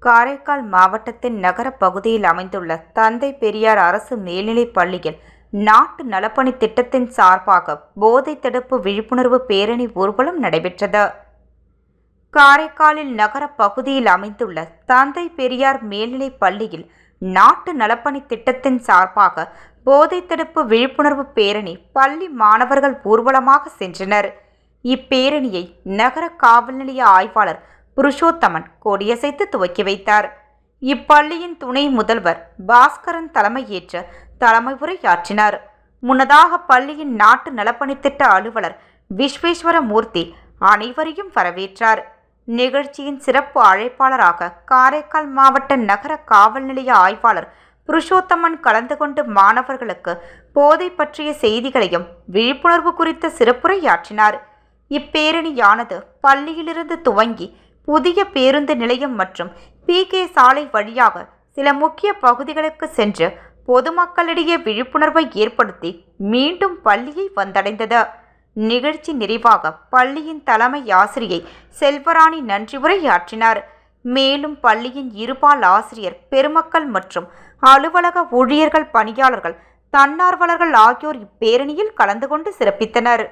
காரைக்கால் மாவட்டத்தின் நகர பகுதியில் அமைந்துள்ள தந்தை பெரியார் அரசு மேல்நிலைப் பள்ளியில் நாட்டு நலப்பணி திட்டத்தின் சார்பாக போதை தடுப்பு விழிப்புணர்வு பேரணி ஊர்வலம் நடைபெற்றது. காரைக்காலில் நகர பகுதியில் அமைந்துள்ள தந்தை பெரியார் மேல்நிலைப் பள்ளியில் நாட்டு நலப்பணி திட்டத்தின் சார்பாக போதை தடுப்பு விழிப்புணர்வு பேரணி பள்ளி மாணவர்கள் ஊர்வலமாக சென்றனர். இப்பேரணியை நகர காவல் நிலைய ஆய்வாளர் புருஷோத்தமன் கொடியசைத்து துவக்கி வைத்தார். இப்பள்ளியின் துணை முதல்வர் பாஸ்கரன் தலைமையேற்று தலைமை உரையாற்றினார். முன்னதாக பள்ளியின் நாட்டு நலப்பணித்திட்ட அலுவலர் விஸ்வேஸ்வரமூர்த்தி அனைவரையும் வரவேற்றார். நிகழ்ச்சியின் சிறப்பு அழைப்பாளராக காரைக்கால் மாவட்ட நகர காவல் நிலைய ஆய்வாளர் புருஷோத்தமன் கலந்து கொண்டு மாணவர்களுக்கு போதை பற்றிய செய்திகளையும் விழிப்புணர்வு குறித்த சிறப்புரையாற்றினார். இப்பேரணியானது பள்ளியிலிருந்து துவங்கி புதிய பேருந்து நிலையம் மற்றும் PK சாலை வழியாக சில முக்கிய பகுதிகளுக்கு சென்று பொதுமக்களிடையே விழிப்புணர்வை ஏற்படுத்தி மீண்டும் பள்ளியை வந்தடைந்தது. நிகழ்ச்சி நிறைவாக பள்ளியின் தலைமை ஆசிரியை செல்வராணி நன்றி உரையாற்றினார். மேலும் பள்ளியின் இருபால் ஆசிரியர் பெருமக்கள் மற்றும் அலுவலக ஊழியர்கள், பணியாளர்கள், தன்னார்வலர்கள் ஆகியோர் இப்பேரணியில் கலந்து கொண்டு சிறப்பித்தனர்.